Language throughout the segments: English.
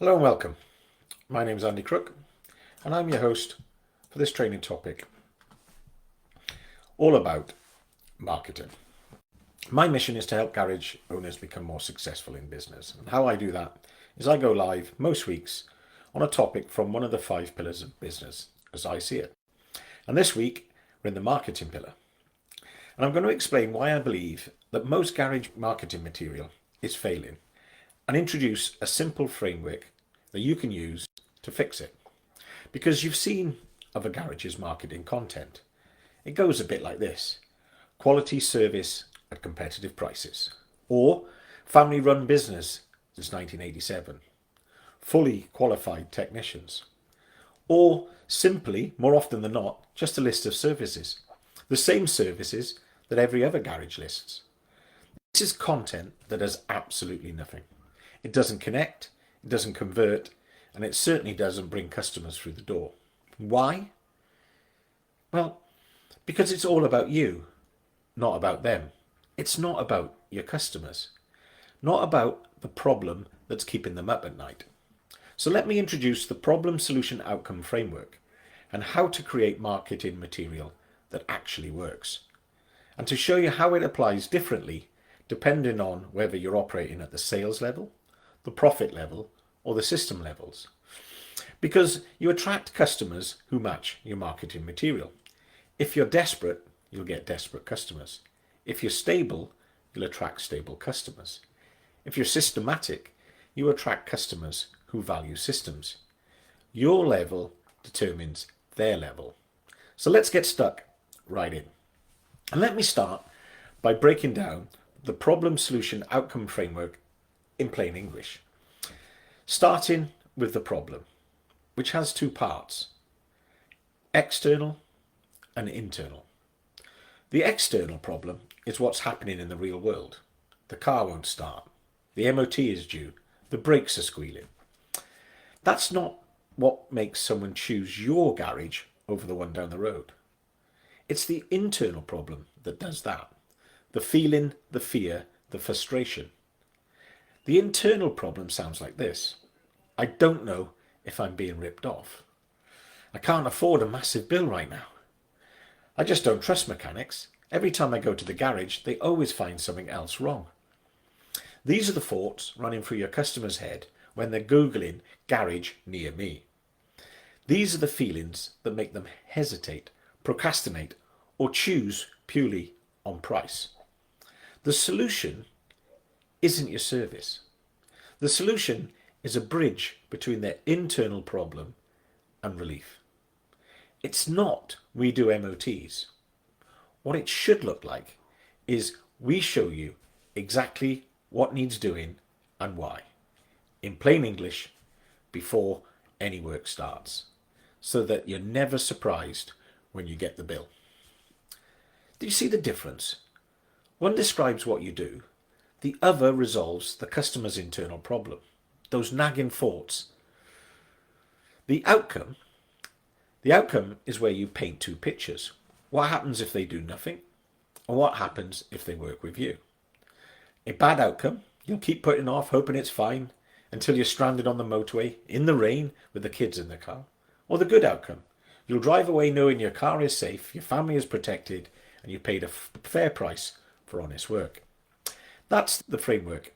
Hello and welcome. My name is Andy Crook and I'm your host for this training topic, all about marketing. My mission is to help garage owners become more successful in business, and how I do that is I go live most weeks on a topic from one of the 5 pillars of business as I see it. And this week we're in the marketing pillar, and I'm going to explain why I believe that most garage marketing material is failing and introduce a simple framework that you can use to fix it. Because you've seen other garages marketing content. It goes a bit like this: quality service at competitive prices, or family run business since 1987, fully qualified technicians, or simply, more often than not, just a list of services, the same services that every other garage lists. This is content that does absolutely nothing. It doesn't connect, it doesn't convert, and it certainly doesn't bring customers through the door. Why? Well, because it's all about you, not about them. It's not about your customers, not about the problem that's keeping them up at night. So let me introduce the problem solution outcome framework and how to create marketing material that actually works, and to show you how it applies differently depending on whether you're operating at the sales level, the profit level, or the system levels. Because you attract customers who match your marketing material. If you're desperate, you'll get desperate customers. If you're stable, you'll attract stable customers. If you're systematic, you attract customers who value systems. Your level determines their level. So let's get stuck right in. And let me start by breaking down the problem solution outcome framework in plain English. Starting with the problem, which has 2 parts: external and internal. The external problem is what's happening in the real world. The car won't start, the MOT is due, the brakes are squealing. That's not what makes someone choose your garage over the one down the road. It's the internal problem that does that. The feeling, the fear, the frustration. The internal problem sounds like this: I don't know if I'm being ripped off. I can't afford a massive bill right now. I just don't trust mechanics. Every time I go to the garage, they always find something else wrong. These are the thoughts running through your customer's head when they're Googling garage near me. These are the feelings that make them hesitate, procrastinate, or choose purely on price. The solution isn't your service. The solution is a bridge between their internal problem and relief. It's not we do MOTs. What it should look like is we show you exactly what needs doing and why, in plain English, before any work starts, so that you're never surprised when you get the bill. Do you see the difference? One describes what you do, the other resolves the customer's internal problem, those nagging thoughts. The outcome is where you paint 2 pictures. What happens if they do nothing? And what happens if they work with you? A bad outcome, you'll keep putting off, hoping it's fine, until you're stranded on the motorway, in the rain, with the kids in the car. Or the good outcome, you'll drive away knowing your car is safe, your family is protected, and you paid a fair price for honest work. That's the framework: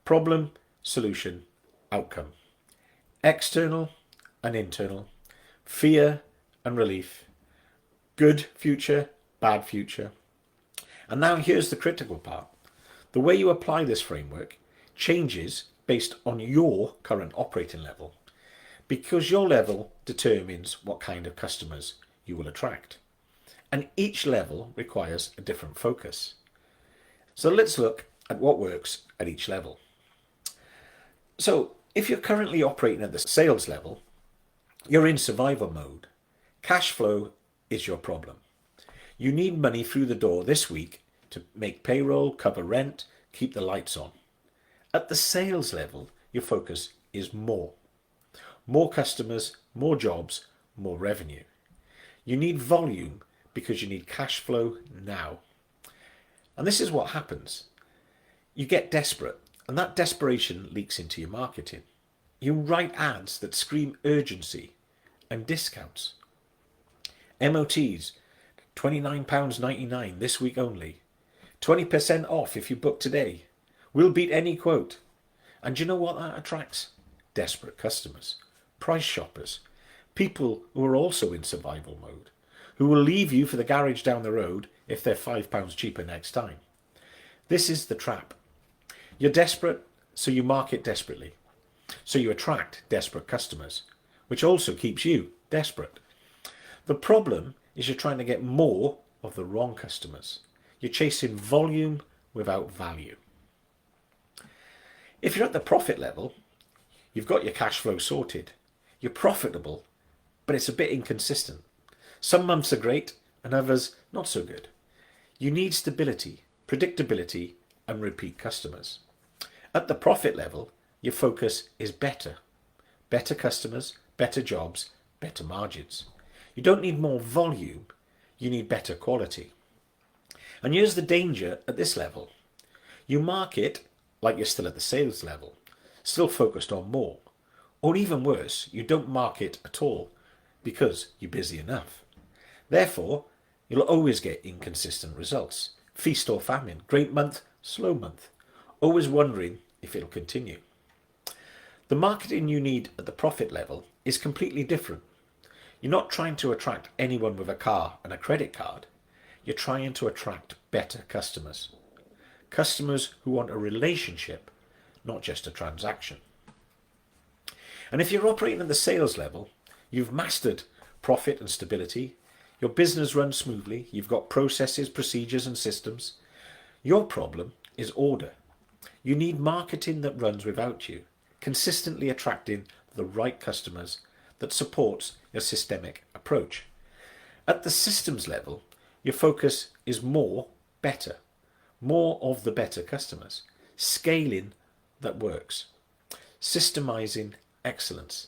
problem, solution, outcome. External and internal, fear and relief, good future, bad future. And now here's the critical part. The way you apply this framework changes based on your current operating level, because your level determines what kind of customers you will attract. And each level requires a different focus. So let's look at what works at each level. So if you're currently operating at the sales level, you're in survival mode. Cash flow is your problem. You need money through the door this week to make payroll, cover rent, keep the lights on. At the sales level, your focus is more. More customers, more jobs, more revenue. You need volume because you need cash flow now. And this is what happens. You get desperate, and that desperation leaks into your marketing. You write ads that scream urgency and discounts. MOTs, £29.99 this week only. 20% off if you book today. We'll beat any quote. And do you know what that attracts? Desperate customers, price shoppers, people who are also in survival mode, who will leave you for the garage down the road if they're £5 cheaper next time. This is the trap. You're desperate, so you market desperately. So you attract desperate customers, which also keeps you desperate. The problem is you're trying to get more of the wrong customers. You're chasing volume without value. If you're at the profit level, you've got your cash flow sorted. You're profitable, but it's a bit inconsistent. Some months are great and others not so good. You need stability, predictability, and repeat customers. At the profit level, your focus is better. Better customers, better jobs, better margins. You don't need more volume, you need better quality. And here's the danger at this level. You market like you're still at the sales level, still focused on more. Or even worse, you don't market at all because you're busy enough. Therefore, you'll always get inconsistent results. Feast or famine, great month, slow month. Always wondering if it'll continue. The marketing you need at the profit level is completely different. You're not trying to attract anyone with a car and a credit card. You're trying to attract better customers. Customers who want a relationship, not just a transaction. And if you're operating at the sales level, you've mastered profit and stability. Your business runs smoothly. You've got processes, procedures, and systems. Your problem is order. You need marketing that runs without you, consistently attracting the right customers that supports your systemic approach. At the systems level, your focus is more, better. More of the better customers. Scaling that works. Systemizing excellence.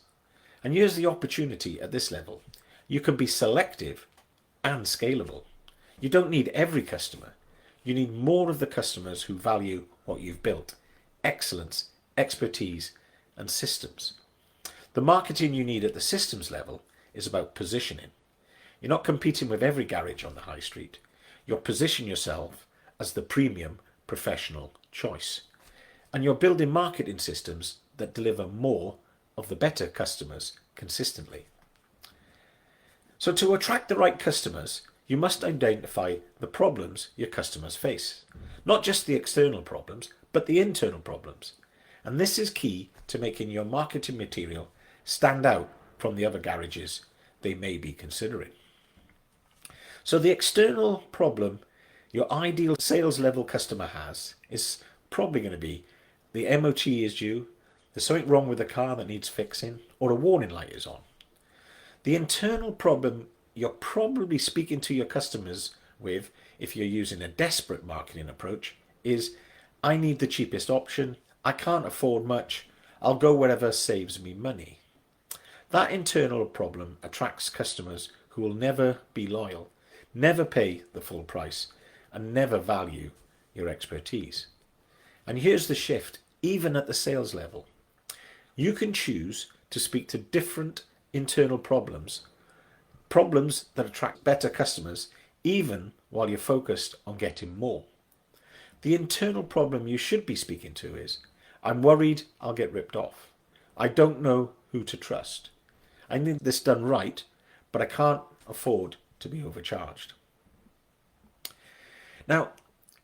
And here's the opportunity at this level. You can be selective and scalable. You don't need every customer. You need more of the customers who value what you've built. Excellence, expertise, and systems. The marketing you need at the systems level is about positioning. You're not competing with every garage on the high street. You're positioning yourself as the premium professional choice. And you're building marketing systems that deliver more of the better customers consistently. So to attract the right customers, you must identify the problems your customers face. Not just the external problems, but the internal problems. And this is key to making your marketing material stand out from the other garages they may be considering. So the external problem your ideal sales level customer has is probably going to be the MOT is due, there's something wrong with the car that needs fixing, or a warning light is on. The internal problem you're probably speaking to your customers with, if you're using a desperate marketing approach, is I need the cheapest option, I can't afford much, I'll go wherever saves me money. That internal problem attracts customers who will never be loyal, never pay the full price, and never value your expertise. And here's the shift, even at the sales level. You can choose to speak to different internal problems that attract better customers, even while you're focused on getting more. The internal problem you should be speaking to is, I'm worried I'll get ripped off. I don't know who to trust. I need this done right, but I can't afford to be overcharged. Now,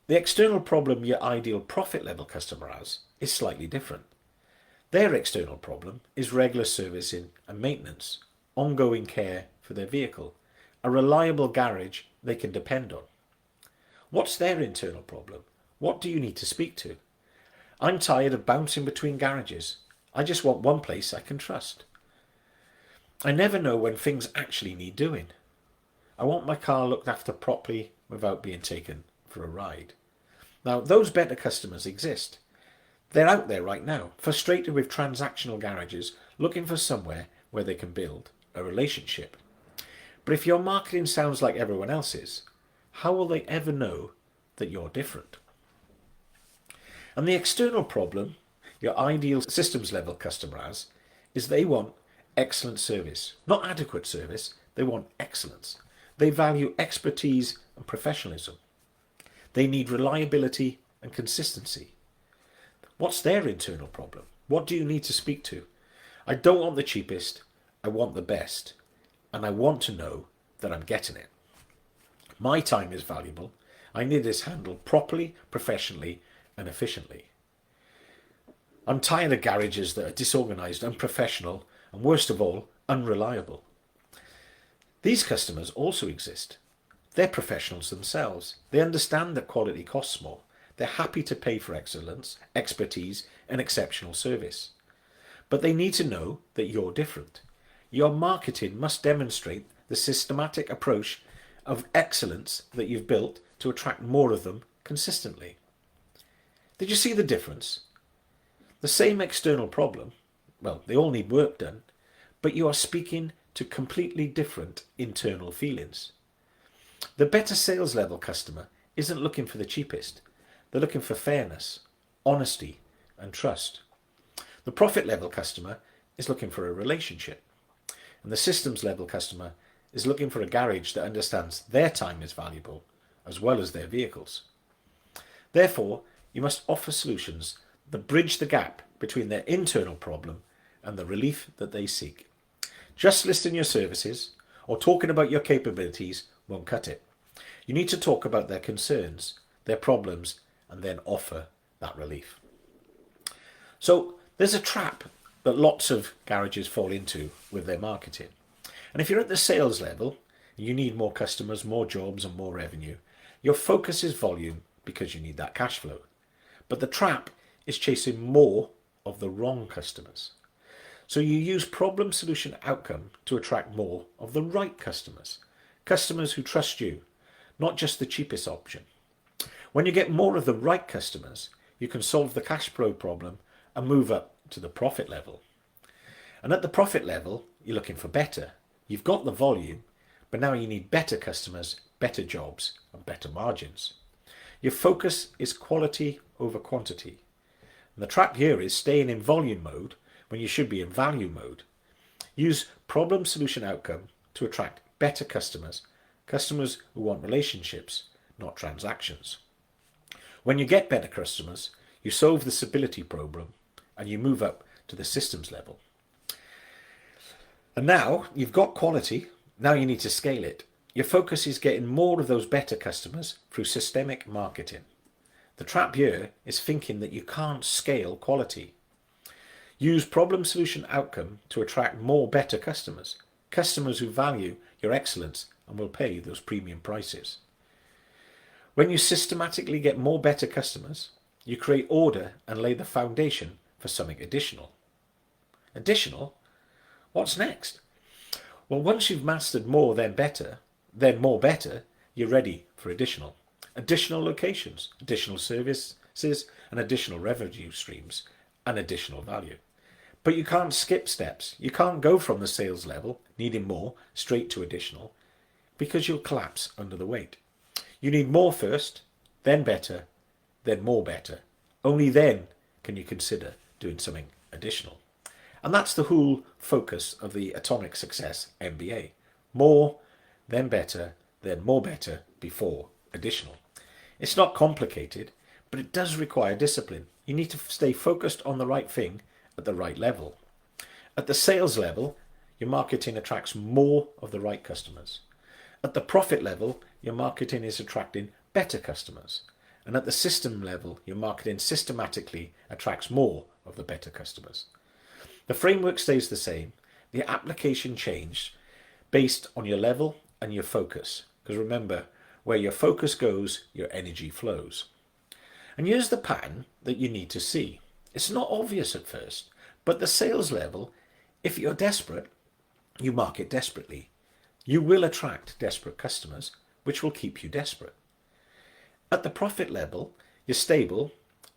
the external problem your ideal profit level customer has is slightly different. Their external problem is regular servicing and maintenance, ongoing care for their vehicle, a reliable garage they can depend on. What's their internal problem? What do you need to speak to? I'm tired of bouncing between garages. I just want one place I can trust. I never know when things actually need doing. I want my car looked after properly without being taken for a ride. Now, those better customers exist. They're out there right now, frustrated with transactional garages, looking for somewhere where they can build a relationship. But if your marketing sounds like everyone else's, how will they ever know that you're different? And the external problem your ideal systems level customer has is they want excellent service, not adequate service. They want excellence. They value expertise and professionalism. They need reliability and consistency. What's their internal problem? What do you need to speak to? I don't want the cheapest. I want the best. And I want to know that I'm getting it. My time is valuable. I need this handled properly, professionally, and efficiently. I'm tired of garages that are disorganised, unprofessional, and worst of all, unreliable. These customers also exist. They're professionals themselves. They understand that quality costs more. They're happy to pay for excellence, expertise, and exceptional service. But they need to know that you're different. Your marketing must demonstrate the systematic approach of excellence that you've built to attract more of them consistently. Did you see the difference? The same external problem, well, they all need work done, but you are speaking to completely different internal feelings. The better sales level customer isn't looking for the cheapest. They're looking for fairness, honesty, and trust. The profit level customer is looking for a relationship. And the systems level customer is looking for a garage that understands their time is valuable, as well as their vehicles. Therefore, you must offer solutions that bridge the gap between their internal problem and the relief that they seek. Just listing your services or talking about your capabilities won't cut it. You need to talk about their concerns, their problems, and then offer that relief. So there's a trap that lots of garages fall into with their marketing. And if you're at the sales level, you need more customers, more jobs, and more revenue. Your focus is volume because you need that cash flow. But the trap is chasing more of the wrong customers. So you use problem, solution, outcome to attract more of the right customers. Customers who trust you, not just the cheapest option. When you get more of the right customers, you can solve the cash flow problem and move up to the profit level. And at the profit level, you're looking for better. You've got the volume, but now you need better customers, better jobs, and better margins. Your focus is quality over quantity. And the trap here is staying in volume mode when you should be in value mode. Use problem, solution, outcome to attract better customers, customers who want relationships, not transactions. When you get better customers, you solve the stability problem and you move up to the systems level. And now you've got quality, now you need to scale it. Your focus is getting more of those better customers through systemic marketing. The trap here is thinking that you can't scale quality. Use problem, solution, outcome to attract more better customers, customers who value your excellence and will pay those premium prices. When you systematically get more better customers, you create order and lay the foundation for something additional. Additional? What's next? Well, once you've mastered more, then more better, you're ready for additional. Additional locations, additional services, and additional revenue streams, and additional value. But you can't skip steps. You can't go from the sales level, needing more, straight to additional, because you'll collapse under the weight. You need more first, then better, then more better. Only then can you consider doing something additional. And that's the whole focus of the Atomic Success MBA. More, then better, then more better, before additional. It's not complicated, but it does require discipline. You need to stay focused on the right thing at the right level. At the sales level, your marketing attracts more of the right customers. At the profit level, your marketing is attracting better customers. And at the system level, your marketing systematically attracts more of the better customers. The framework stays the same. The application changed based on your level and your focus. Because remember, where your focus goes, your energy flows. And here's the pattern that you need to see. It's not obvious at first, but the sales level, if you're desperate, you market desperately. You will attract desperate customers, which will keep you desperate. At the profit level, you're stable.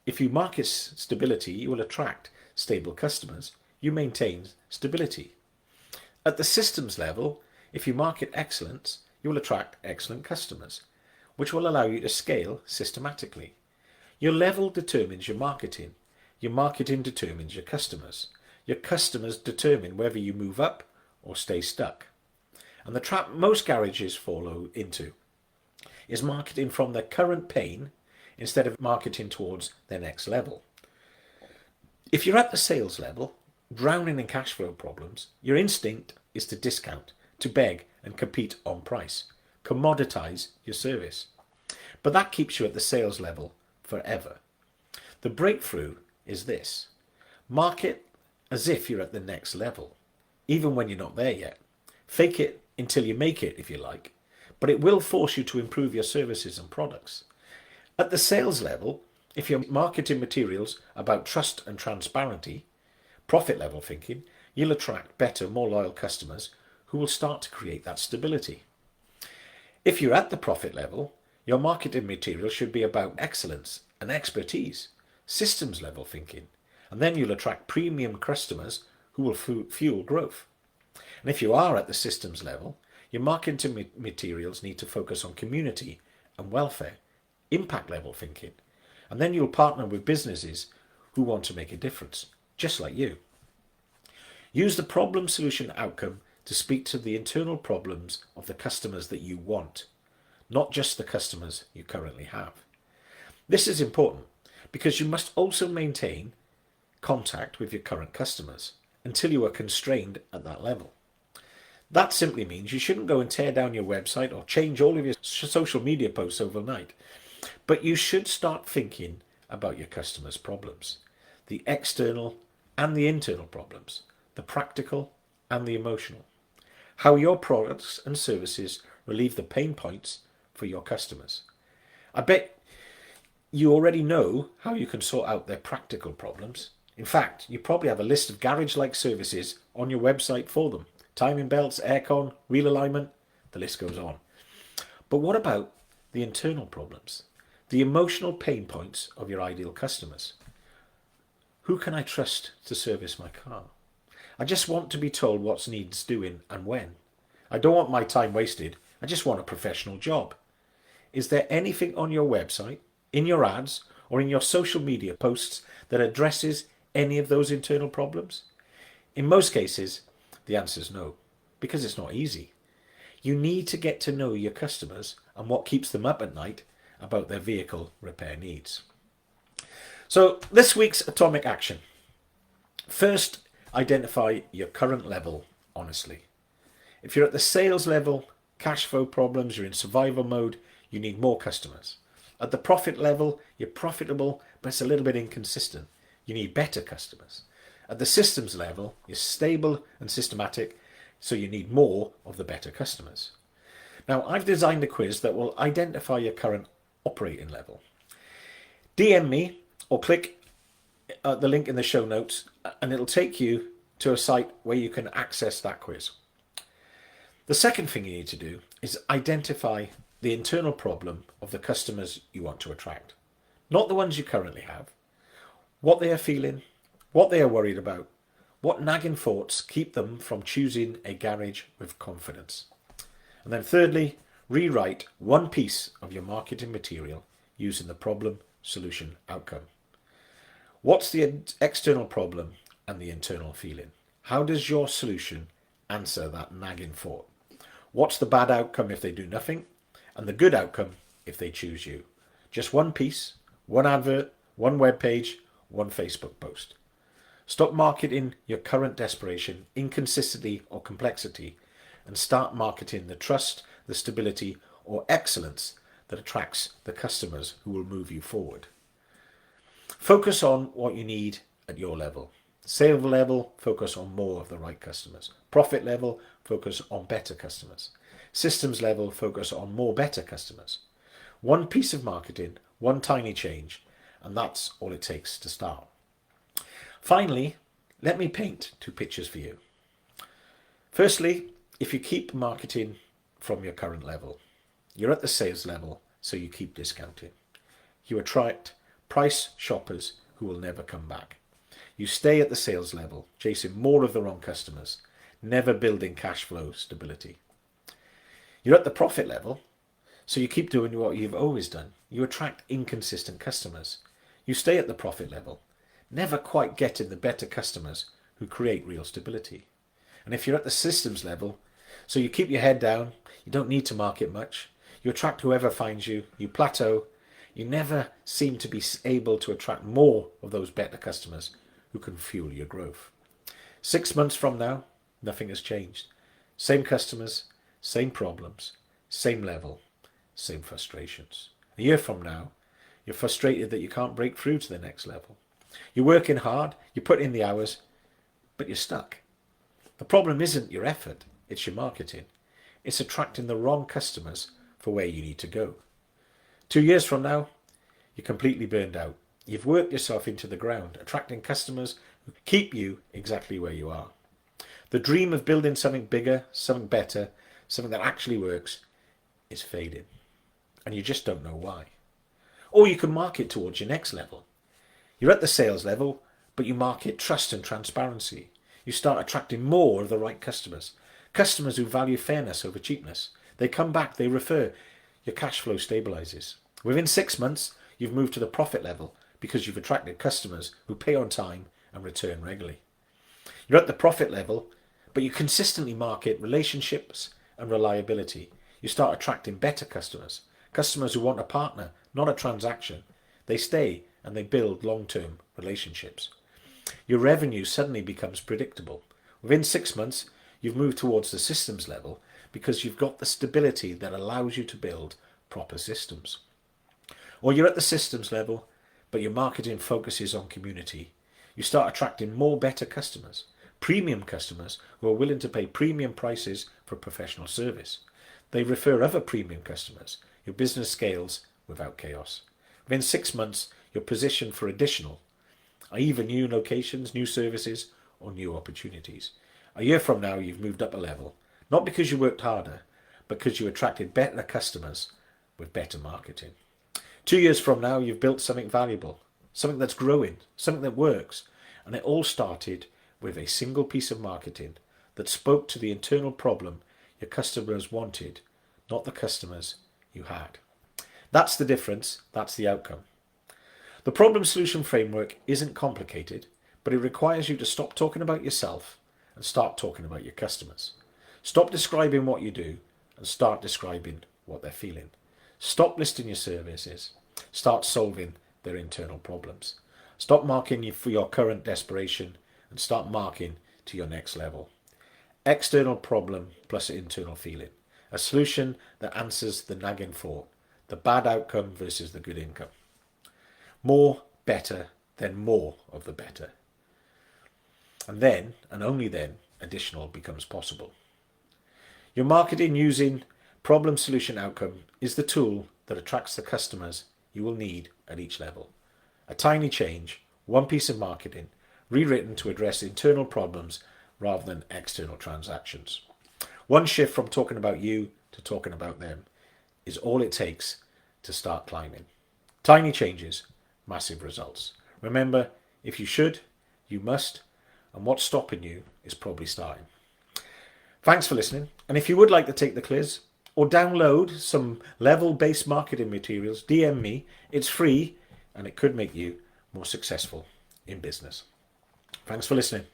If you market stability, you will attract stable customers. You maintain stability. At the systems level, if you market excellence, you will attract excellent customers, which will allow you to scale systematically. Your level determines your marketing. Your marketing determines your customers. Your customers determine whether you move up or stay stuck. And the trap most garages fall into is marketing from their current pain instead of marketing towards their next level. If you're at the sales level, drowning in cash flow problems, your instinct is to discount, to beg and compete on price, commoditize your service. But that keeps you at the sales level forever. The breakthrough is this: market as if you're at the next level, even when you're not there yet. Fake it until you make it, if you like, but it will force you to improve your services and products. At the sales level, if your marketing materials about trust and transparency, profit level thinking, you'll attract better, more loyal customers who will start to create that stability. If you're at the profit level, your marketing material should be about excellence and expertise, systems level thinking, and then you'll attract premium customers who will fuel growth. And if you are at the systems level, your marketing materials need to focus on community and welfare, impact level thinking, and then you'll partner with businesses who want to make a difference, just like you. Use the problem solution outcome to speak to the internal problems of the customers that you want, not just the customers you currently have. This is important because you must also maintain contact with your current customers until you are constrained at that level. That simply means you shouldn't go and tear down your website or change all of your social media posts overnight. But you should start thinking about your customers' problems, the external and the internal problems, the practical and the emotional. How your products and services relieve the pain points for your customers. I bet you already know how you can sort out their practical problems. In fact, you probably have a list of garage-like services on your website for them. Timing belts, aircon, wheel alignment, the list goes on. But what about the internal problems? The emotional pain points of your ideal customers. Who can I trust to service my car? I just want to be told what needs doing and when. I don't want my time wasted. I just want a professional job. Is there anything on your website, in your ads, or in your social media posts that addresses any of those internal problems? In most cases, the answer is no, because it's not easy. You need to get to know your customers and what keeps them up at night about their vehicle repair needs. So this week's atomic action. First, identify your current level honestly. If you're at the sales level, cash flow problems, you're in survival mode, you need more customers. At the profit level, you're profitable, but it's a little bit inconsistent. You need better customers. At the systems level, you're stable and systematic, so you need more of the better customers. Now, I've designed a quiz that will identify your current operating level. DM me or click the link in the show notes and it'll take you to a site where you can access that quiz. The second thing you need to do is identify the internal problem of the customers you want to attract. Not the ones you currently have. What they are feeling, what they are worried about, what nagging thoughts keep them from choosing a garage with confidence. And then thirdly, rewrite one piece of your marketing material using the problem, solution, outcome. What's the external problem and the internal feeling? How does your solution answer that nagging thought? What's the bad outcome if they do nothing? And the good outcome if they choose you? Just one piece, one advert, one web page, one Facebook post. Stop marketing your current desperation, inconsistency or complexity and start marketing the trust, the stability or excellence that attracts the customers who will move you forward. Focus on what you need at your level. Sales level, focus on more of the right customers. Profit level, focus on better customers. Systems level, focus on more better customers. One piece of marketing, one tiny change, and that's all it takes to start. Finally, let me paint two pictures for you. Firstly, if you keep marketing from your current level, you're at the sales level, so you keep discounting. You attract price shoppers who will never come back. You stay at the sales level, chasing more of the wrong customers, never building cash flow stability. You're at the profit level, so you keep doing what you've always done. You attract inconsistent customers. You stay at the profit level, never quite getting the better customers who create real stability. And if you're at the systems level, so you keep your head down, you don't need to market much, you attract whoever finds you, you plateau, you never seem to be able to attract more of those better customers who can fuel your growth. 6 months from now, nothing has changed. Same customers, same problems, same level, same frustrations. A year from now, you're frustrated that you can't break through to the next level. You're working hard, you put in the hours, but you're stuck. The problem isn't your effort, it's your marketing. It's attracting the wrong customers for where you need to go. 2 years from now, you're completely burned out. You've worked yourself into the ground, attracting customers who keep you exactly where you are. The dream of building something bigger, something better, something that actually works is fading. And you just don't know why. Or you can market towards your next level. You're at the sales level, but you market trust and transparency. You start attracting more of the right customers. Customers who value fairness over cheapness. They come back, they refer. Your cash flow stabilizes. Within 6 months, you've moved to the profit level because you've attracted customers who pay on time and return regularly. You're at the profit level, but you consistently market relationships and reliability. You start attracting better customers, customers who want a partner, not a transaction. They stay and they build long-term relationships. Your revenue suddenly becomes predictable. Within 6 months, you've moved towards the systems level because you've got the stability that allows you to build proper systems. Or you're at the systems level, but your marketing focuses on community. You start attracting more better customers, premium customers who are willing to pay premium prices for professional service. They refer other premium customers. Your business scales without chaos. Within 6 months, you're positioned for additional, either new locations, new services, or new opportunities. A year from now, you've moved up a level, not because you worked harder, but because you attracted better customers with better marketing. 2 years from now, you've built something valuable, something that's growing, something that works. And it all started with a single piece of marketing that spoke to the internal problem your customers wanted, not the customers you had. That's the difference. That's the outcome. The problem solution framework isn't complicated, but it requires you to stop talking about yourself and start talking about your customers. Stop describing what you do and start describing what they're feeling. Stop listing your services. Start solving their internal problems. Stop marking for your current desperation and start marking to your next level. External problem plus internal feeling. A solution that answers the nagging thought, the bad outcome versus the good income. More, better, then more of the better. And then, and only then, additional becomes possible. Your marketing using problem, solution, outcome is the tool that attracts the customers you will need at each level. A tiny change, one piece of marketing, rewritten to address internal problems rather than external transactions. One shift from talking about you to talking about them is all it takes to start climbing. Tiny changes, massive results. Remember, if you should, you must, and what's stopping you is probably starting. Thanks for listening, and if you would like to take the quiz or download some level-based marketing materials, DM me. It's free and it could make you more successful in business. Thanks for listening.